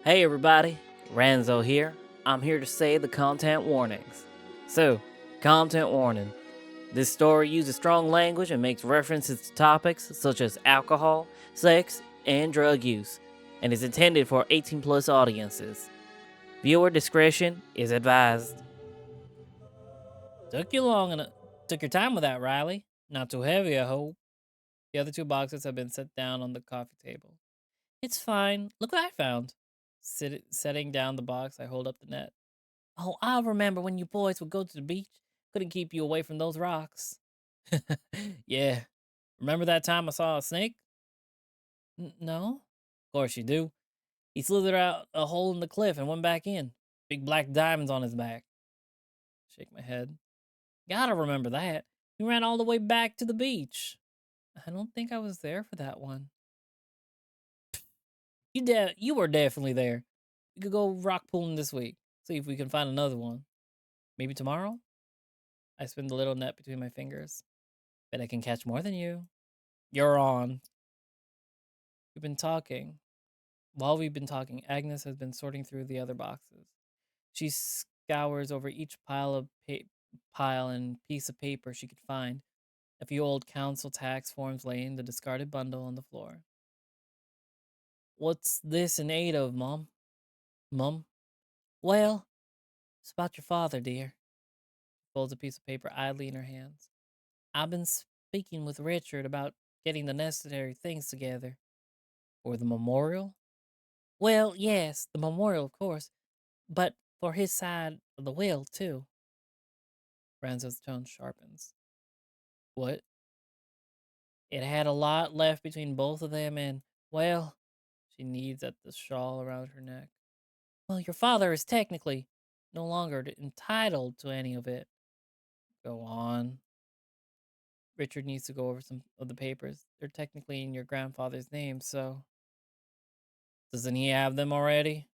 Hey everybody, Ranzo here. I'm here to say the content warnings. So, content warning. This story uses strong language and makes references to topics such as alcohol, sex, and drug use, and is intended for 18 plus audiences. Viewer discretion is advised. Took you long enough. Took your time with that, Riley. Not too heavy, I hope. The other two boxes have been set down on the coffee table. It's fine. Look what I found. Setting down the box, I hold up the net. Oh, I remember when you boys would go to the beach. Couldn't keep you away from those rocks. Yeah. Remember that time I saw a snake? No. Of course you do. He slithered out a hole in the cliff and went back in. Big black diamonds on his back. Shake my head. Gotta remember that. He ran all the way back to the beach. I don't think I was there for that one. You were definitely there. We could go rock pooling this week. See if we can find another one. Maybe tomorrow? I spin the little net between my fingers. Bet I can catch more than you. You're on. We've been talking. While we've been talking, Agnes has been sorting through the other boxes. She scours over each pile and piece of paper she could find. A few old council tax forms lay in the discarded bundle on the floor. What's this in aid of, Mom? Mum? Well, it's about your father, dear. Folds a piece of paper idly in her hands. I've been speaking with Richard about getting the necessary things together. For the memorial? Well, yes, the memorial, of course, but for his side of the will, too. Ranzo's tone sharpens. What? It had a lot left between both of them, and, well, she kneads at the shawl around her neck. Well, your father is technically no longer entitled to any of it. Go on. Richard needs to go over some of the papers. They're technically in your grandfather's name, so. Doesn't he have them already?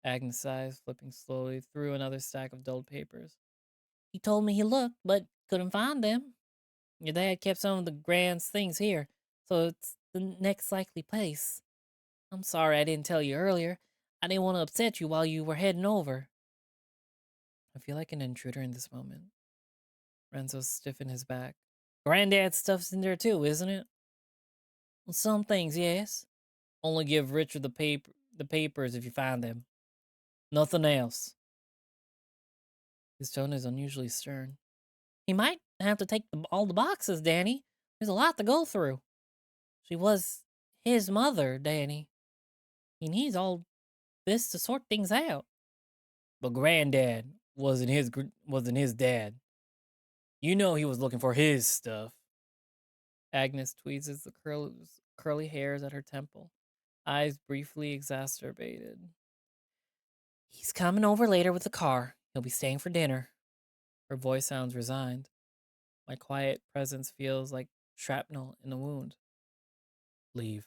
Agnes sighs, flipping slowly through another stack of dulled papers. He told me he looked, but couldn't find them. Your dad kept some of the grand's things here, so it's the next likely place. I'm sorry I didn't tell you earlier. I didn't want to upset you while you were heading over. I feel like an intruder in this moment. Renzo stiffened his back. Granddad's stuff's in there too, isn't it? Well, some things, yes. Only give Richard the papers if you find them. Nothing else. His tone is unusually stern. He might have to take all the boxes, Danny. There's a lot to go through. She was his mother, Danny. He needs all this to sort things out. But Granddad wasn't his dad. You know he was looking for his stuff. Agnes tweezes the curly hairs at her temple, eyes briefly exacerbated. He's coming over later with the car. He'll be staying for dinner. Her voice sounds resigned. My quiet presence feels like shrapnel in a wound. Leave.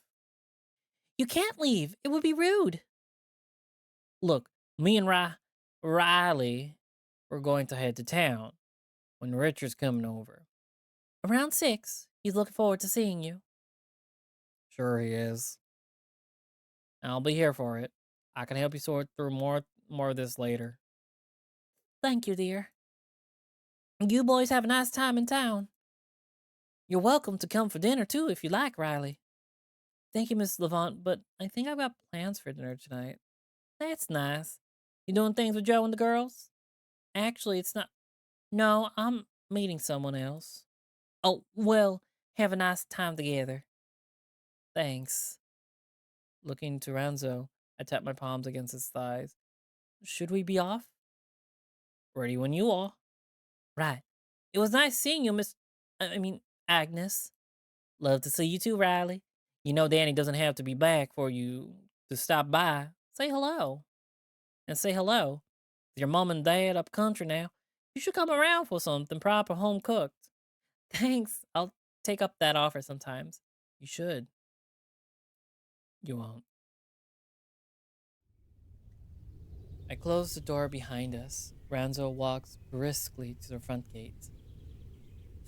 You can't leave. It would be rude. Look, me and Riley we're going to head to town when Richard's coming over. Around 6. He's looking forward to seeing you. Sure he is. I'll be here for it. I can help you sort through more of this later. Thank you, dear. You boys have a nice time in town. You're welcome to come for dinner too if you like, Riley. Thank you, Miss Levant, but I think I've got plans for dinner tonight. That's nice. You doing things with Joe and the girls? Actually, it's not. No, I'm meeting someone else. Oh, well, have a nice time together. Thanks. Looking to Ranzo, I tap my palms against his thighs. Should we be off? Ready when you are. Right. It was nice seeing you, Agnes. Love to see you too, Riley. You know Danny doesn't have to be back for you to stop by. Say hello. And say hello. With your mom and dad up country now, you should come around for something proper home cooked. Thanks. I'll take up that offer sometimes. You should. You won't. I close the door behind us. Ranzo walks briskly to the front gate.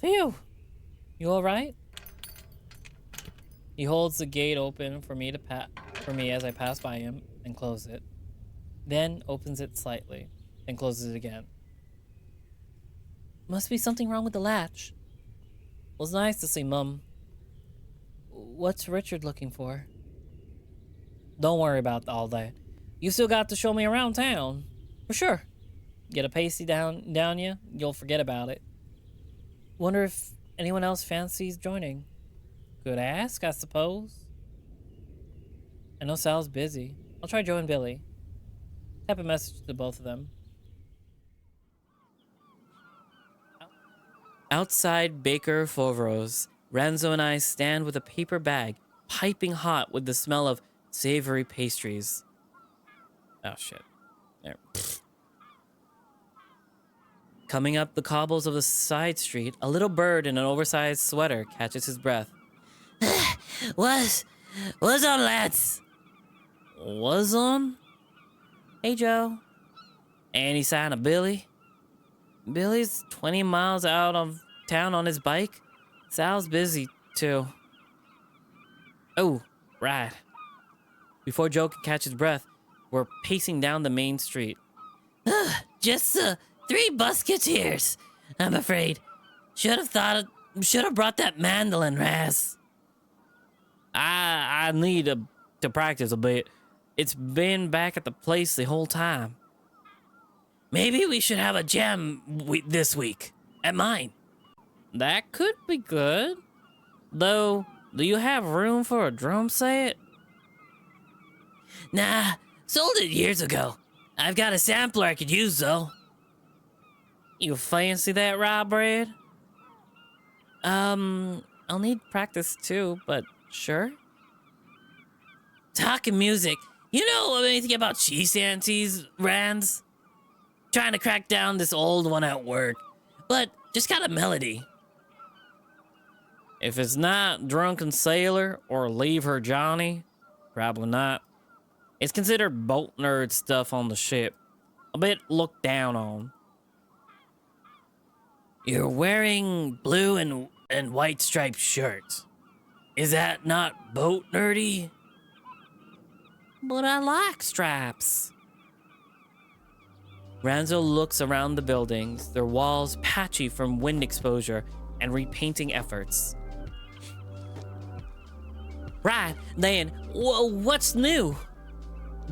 Phew! You alright? He holds the gate open for for me as I pass by him and close it. Then opens it slightly, then closes it again. Must be something wrong with the latch. Was nice to see Mum. What's Richard looking for? Don't worry about all that. You still got to show me around town. For sure. Get a pasty down you, you'll forget about it. Wonder if anyone else fancies joining. Could ask, I suppose. I know Sal's busy. I'll try Joe and Billy. Type a message to both of them. Outside Baker Fovro's, Ranzo and I stand with a paper bag, piping hot with the smell of savory pastries. Oh shit. There. Coming up the cobbles of the side street, a little bird in an oversized sweater catches his breath. What's on, lads? Was on? Hey, Joe. Any sign of Billy? Billy's 20 miles out of town on his bike. Sal's busy, too. Oh, right. Before Joe can catch his breath, we're pacing down the main street. Just 3 musketeers, I'm afraid. Should have brought that mandolin, Raz. I need to practice a bit. It's been back at the place the whole time. Maybe we should have a jam this week at mine. That could be good. Though, do you have room for a drum set? Nah, sold it years ago. I've got a sampler I could use, though. You fancy that, rye bread? I'll need practice too, but sure. Talking music, you know anything about cheese aunties, Rands? Trying to crack down this old one at work, but just got a melody. If it's not Drunken Sailor or Leave Her Johnny, probably not. It's considered boat nerd stuff on the ship. A bit looked down on. You're wearing blue and white striped shirts. Is that not boat nerdy? But I like stripes. Ranzo looks around the buildings, their walls patchy from wind exposure and repainting efforts. Right, then, what's new?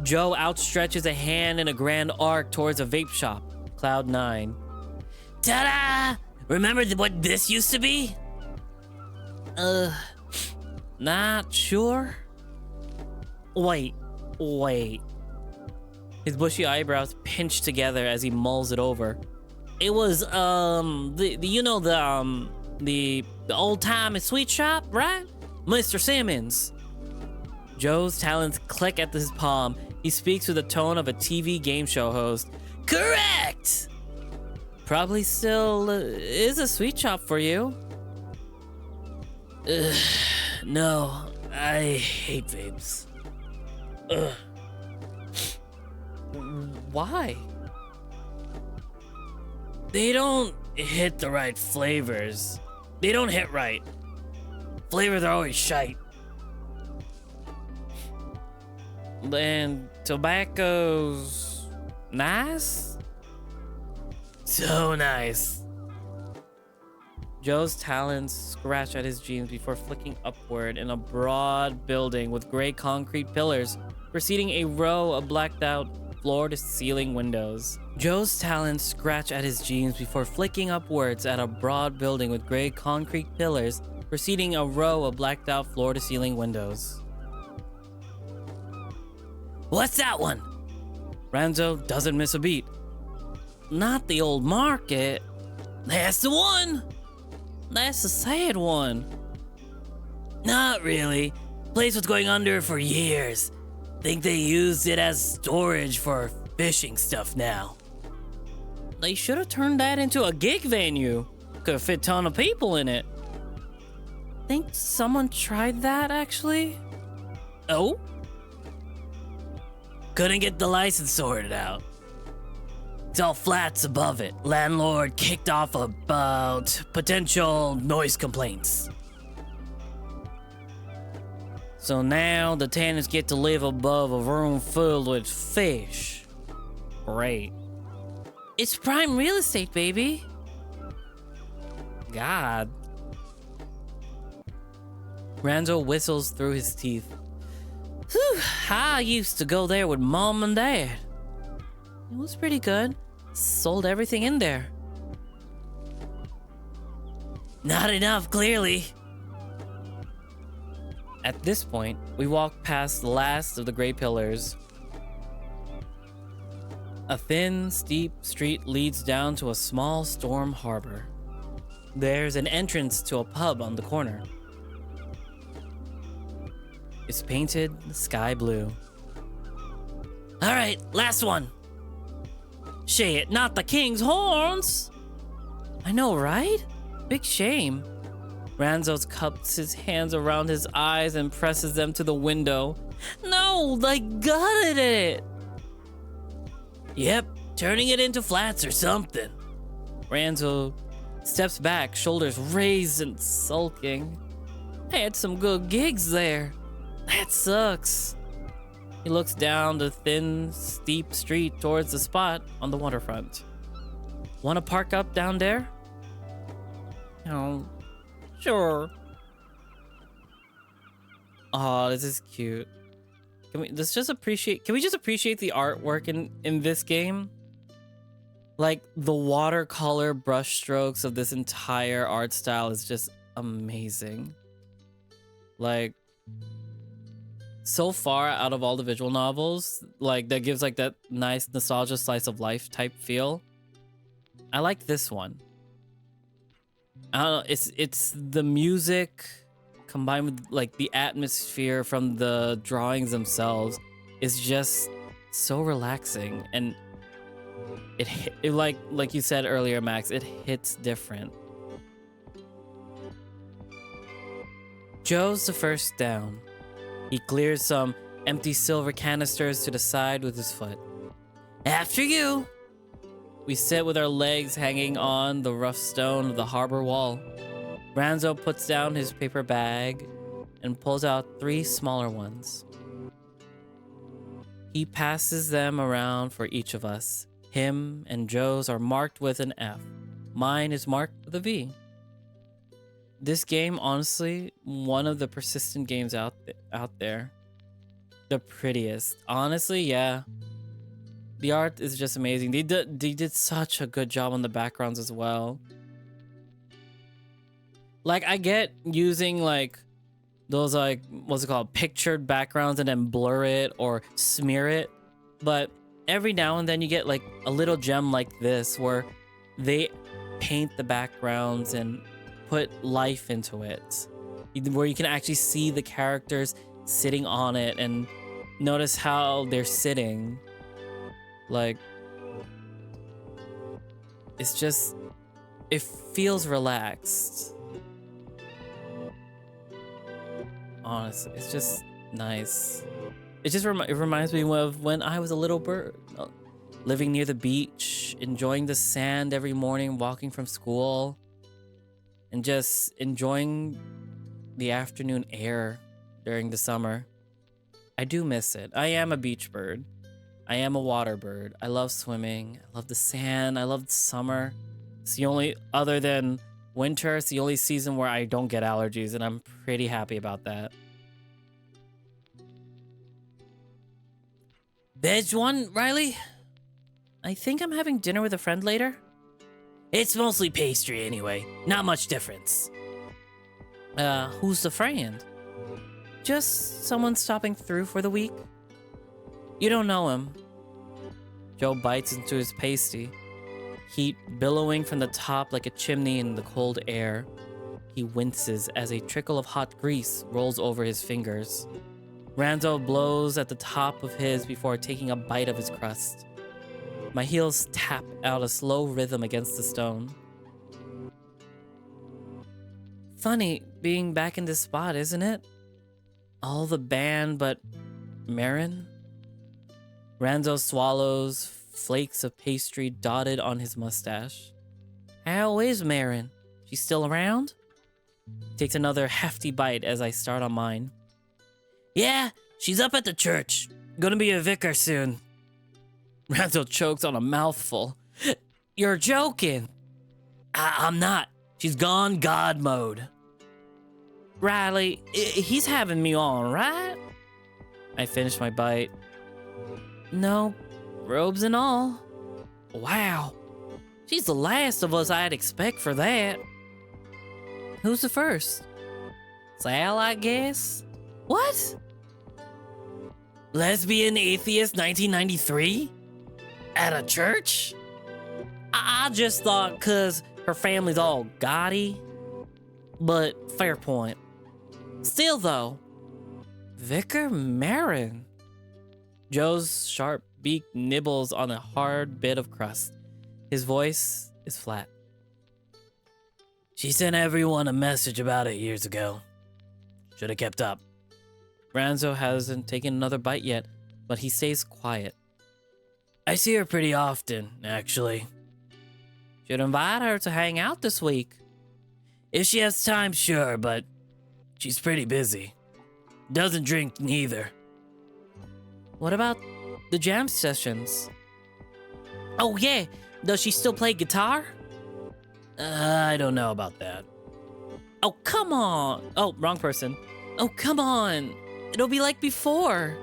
Joe outstretches a hand in a grand arc towards a vape shop, Cloud 9. Ta-da! Remember what this used to be? Not sure. Wait. His bushy eyebrows pinch together as he mulls it over. It was, the old-time sweet shop, right? Mr. Simmons. Joe's talons click at his palm. He speaks with the tone of a TV game show host. Correct! Probably still is a sweet shop for you. No, I hate vapes. Why? They don't hit the right flavors. They don't hit right. Flavors are always shite. And tobacco's nice? So nice. Joe's talons scratch at his jeans before flicking upward in a broad building with gray concrete pillars, preceding a row of blacked out floor-to-ceiling windows. Joe's talons scratch at his jeans before flicking upwards at a broad building with gray concrete pillars, preceding a row of blacked out floor-to-ceiling windows. What's that one? Ranzo doesn't miss a beat. Not the old market. That's the one. That's the sad one. Not really. Place was going under for years. Think they used it as storage for fishing stuff now. They should have turned that into a gig venue. Could have fit a ton of people in it. Think someone tried that, actually? Oh? Couldn't get the license sorted out. It's all flats above it. Landlord kicked off about potential noise complaints. So now the tenants get to live above a room filled with fish. Great. It's prime real estate, baby. God. Ranzo whistles through his teeth. Whew, I used to go there with Mom and Dad. It was pretty good. Sold everything in there. Not enough, clearly. At this point, we walk past the last of the gray pillars. A thin, steep street leads down to a small storm harbor. There's an entrance to a pub on the corner. It's painted sky blue. All right, last one. Shit, not the king's horns. I know, right? Big shame. Ranzo cups his hands around his eyes and presses them to the window. No, I gutted it. Yep, turning it into flats or something. Ranzo steps back, shoulders raised and sulking. I had some good gigs there. That sucks. He looks down the thin, steep street towards the spot on the waterfront. Want to park up down there? Oh, sure. Oh, this is cute. Can we just appreciate the artwork in this game? Like the watercolor brushstrokes of this entire art style is just amazing. Like, so far out of all the visual novels, like that gives like that nice nostalgia slice of life type feel. I like this one. I don't know, it's the music combined with like the atmosphere from the drawings themselves is just so relaxing, and it like you said earlier, Max, it hits different. Joe's the first down. He clears some empty silver canisters to the side with his foot. After you! We sit with our legs hanging on the rough stone of the harbor wall. Ranzo puts down his paper bag and pulls out 3 smaller ones. He passes them around for each of us. Him and Joe's are marked with an F. Mine is marked with a V. This game, honestly, one of the persistent games out there. The prettiest. Honestly, yeah. The art is just amazing. They did such a good job on the backgrounds as well. Like, I get using like those like what's it called, pictured backgrounds and then blur it or smear it, but every now and then you get like a little gem like this where they paint the backgrounds and put life into it, where you can actually see the characters sitting on it and notice how they're sitting. Like, it's just, it feels relaxed. Honestly, it's just nice. It just it reminds me of when I was a little bird, living near the beach, enjoying the sand every morning, walking from school, and just enjoying the afternoon air during the summer. I do miss it. I am a beach bird. I am a water bird. I love swimming. I love the sand. I love the summer. It's the only, other than winter, it's the only season where I don't get allergies, and I'm pretty happy about that. Veg one, Riley? I think I'm having dinner with a friend later. It's mostly pastry anyway. Not much difference. Who's the friend? Just someone stopping through for the week. You don't know him. Joe bites into his pasty, heat billowing from the top like a chimney in the cold air. He winces as a trickle of hot grease rolls over his fingers. Ranzo blows at the top of his before taking a bite of his crust. My heels tap out a slow rhythm against the stone. Funny being back in this spot, isn't it? All the band but Marin? Ranzo swallows, flakes of pastry dotted on his mustache. How is Marin? She's still around? Takes another hefty bite as I start on mine. Yeah, she's up at the church. Gonna be a vicar soon. Ranzo chokes on a mouthful. You're joking. I'm not. She's gone God mode. Riley, he's having me on, right? I finish my bite. No, robes and all. Wow. She's the last of us I'd expect for that. Who's the first? Sal, I guess? What? Lesbian atheist 1993? At a church? I just thought cause her family's all gaudy. But fair point. Still though, Vicar Marin. Joe's sharp beak nibbles on a hard bit of crust. His voice is flat. She sent everyone a message about it years ago. Should have kept up. Ranzo hasn't taken another bite yet, but he stays quiet. I see her pretty often, actually. Should invite her to hang out this week. If she has time, sure, but she's pretty busy. Doesn't drink neither. What about the jam sessions? Oh yeah, does she still play guitar? I don't know about that. Oh, come on. Oh, wrong person. Oh, come on. It'll be like before.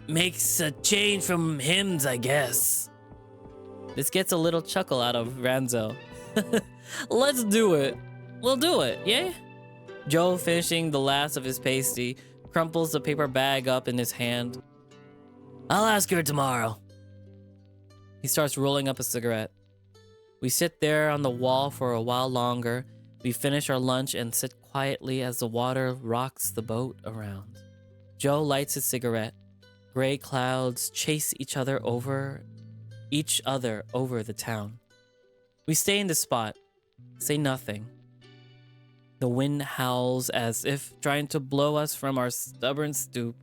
Makes a change from hymns, I guess. This gets a little chuckle out of Ranzo. Let's do it. We'll do it, yeah? Joe, finishing the last of his pasty, crumples the paper bag up in his hand. I'll ask her tomorrow. He starts rolling up a cigarette. We sit there on the wall for a while longer. We finish our lunch and sit quietly as the water rocks the boat around. Joe lights his cigarette. Gray clouds chase each other over the town. We stay in the spot, say nothing. The wind howls as if trying to blow us from our stubborn stoop.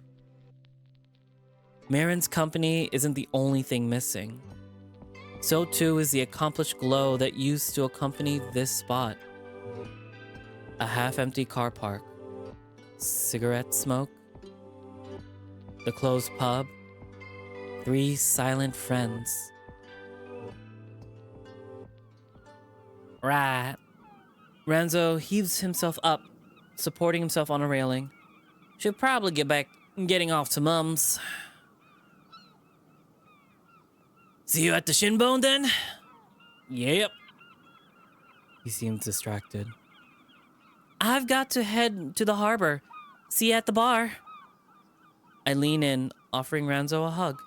Marin's company isn't the only thing missing. So too is the accomplished glow that used to accompany this spot. A half-empty car park, cigarette smoke, the closed pub, 3 silent friends. Right. Ranzo heaves himself up, supporting himself on a railing. Should probably get back getting off to Mum's. See you at the Shinbone then? Yep. He seems distracted. I've got to head to the harbor. See you at the bar. I lean in, offering Ranzo a hug.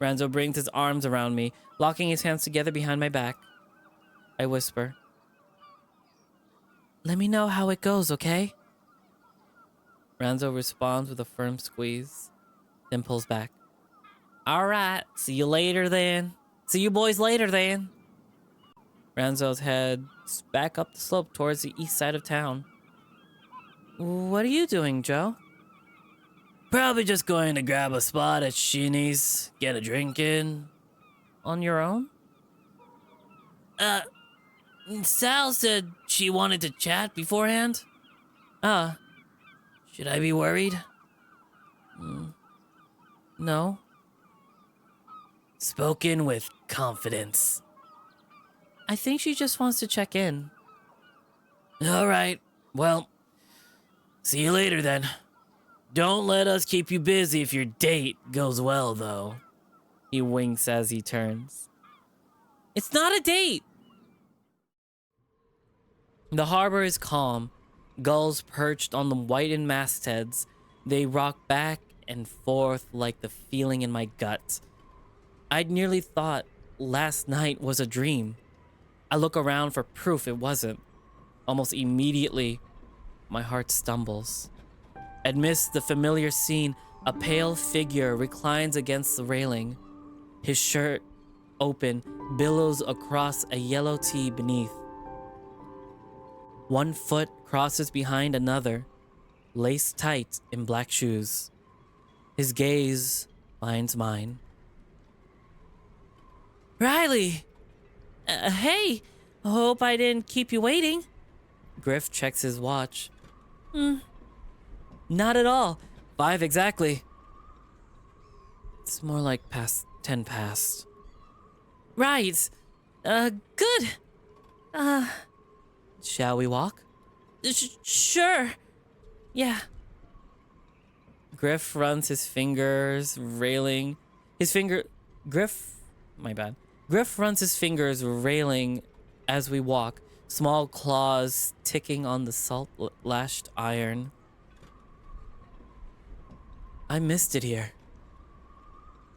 Ranzo brings his arms around me, locking his hands together behind my back. I whisper, let me know how it goes, okay? Ranzo responds with a firm squeeze, then pulls back. All right, see you later then. See you boys later then. Ranzo heads back up the slope towards the east side of town. What are you doing, Joe? Probably just going to grab a spot at Shinny's, get a drink in. On your own? Sal said she wanted to chat beforehand. Should I be worried? No. Spoken with confidence. I think she just wants to check in. All right. Well, see you later then. Don't let us keep you busy if your date goes well, though. He winks as he turns. It's not a date. The harbor is calm. Gulls perched on the whitened mastheads. They rock back and forth like the feeling in my gut. I'd nearly thought last night was a dream. I look around for proof it wasn't. Almost immediately, my heart stumbles. Amidst the familiar scene, a pale figure reclines against the railing. His shirt, open, billows across a yellow tee beneath. One foot crosses behind another, laced tight in black shoes. His gaze finds mine. Riley! Hey! Hope I didn't keep you waiting. Griff checks his watch. Not at all. 5 exactly. It's more like past 10 past. Right. Good. Uh, shall we walk? Sure. Yeah. Griff runs his fingers railing. Griff, my bad. Griff runs his fingers railing as we walk, small claws ticking on the salt-lashed iron. I missed it here.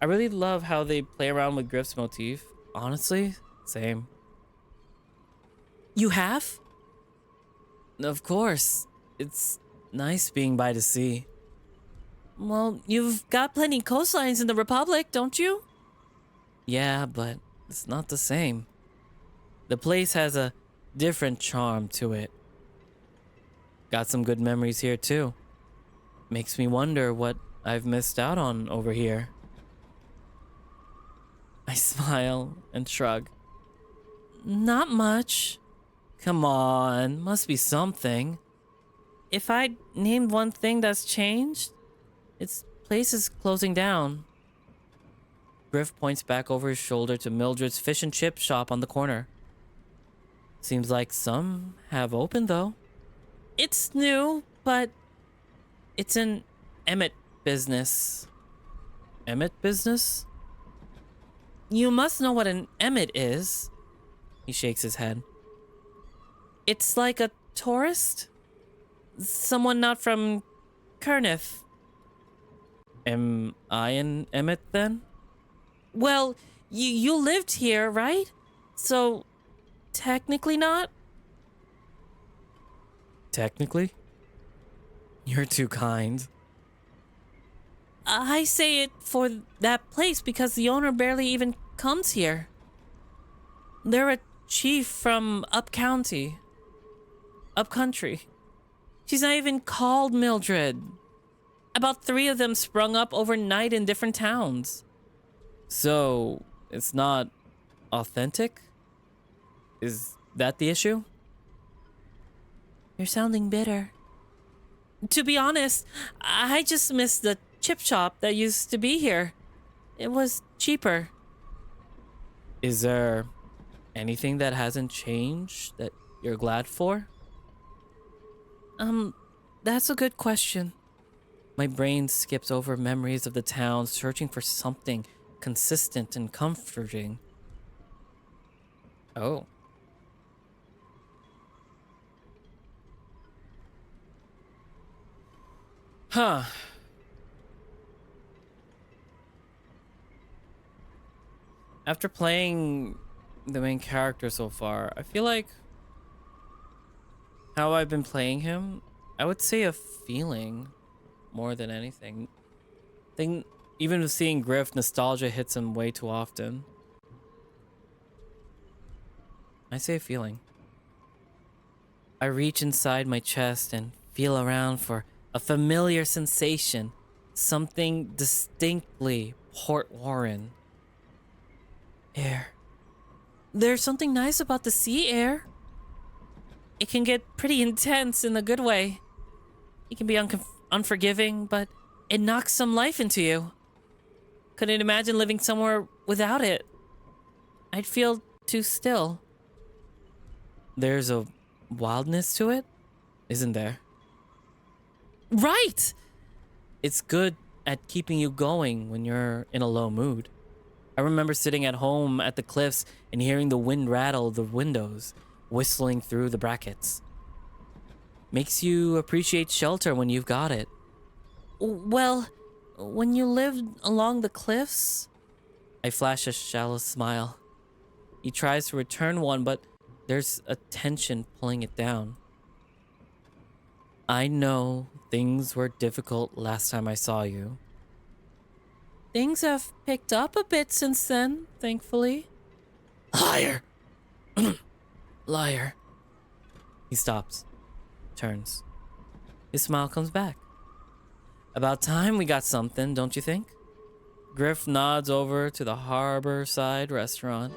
I really love how they play around with Griff's motif. Honestly, same. You have? Of course. It's nice being by the sea. Well, you've got plenty coastlines in the Republic, don't you? Yeah, but it's not the same. The place has a different charm to it. Got some good memories here too. Makes me wonder what I've missed out on over here. I smile and shrug. Not much. Come on, must be something. If I named one thing that's changed, its place is closing down. Griff points back over his shoulder to Mildred's fish and chip shop on the corner. Seems like some have opened though. It's new, but it's an Emmett business. Emmett business? You must know what an Emmett is. He shakes his head. It's like a tourist? Someone not from Kernith. Am I an Emmett then? Well, you lived here, right? So, technically not? Technically? You're too kind. I say it for that place because the owner barely even comes here. They're a chief from up-country. She's not even called Mildred. About 3 of them sprung up overnight in different towns. So, it's not authentic? Is that the issue? You're sounding bitter. To be honest, I just miss the chip shop that used to be here. It was cheaper. Is there anything that hasn't changed that you're glad for? That's a good question. My brain skips over memories of the town, searching for something consistent and comforting. Oh. Huh. After playing the main character so far, I feel like how I've been playing him, I would say a feeling more than anything. Even with seeing Griff, nostalgia hits him way too often. I say a feeling. I reach inside my chest and feel around for a familiar sensation, something distinctly Port Warren. Air. There's something nice about the sea air. It can get pretty intense in a good way. It can be unforgiving, but it knocks some life into you. Couldn't imagine living somewhere without it. I'd feel too still. There's a wildness to it, isn't there? Right! It's good at keeping you going when you're in a low mood. I remember sitting at home at the cliffs and hearing the wind rattle the windows, whistling through the brackets. Makes you appreciate shelter when you've got it. Well, when you lived along the cliffs... I flash a shallow smile. He tries to return one, but there's a tension pulling it down. I know things were difficult last time I saw you. Things have picked up a bit since then, thankfully. Liar! Liar. He stops, turns. His smile comes back. About time we got something, don't you think? Griff nods over to the harbor side restaurant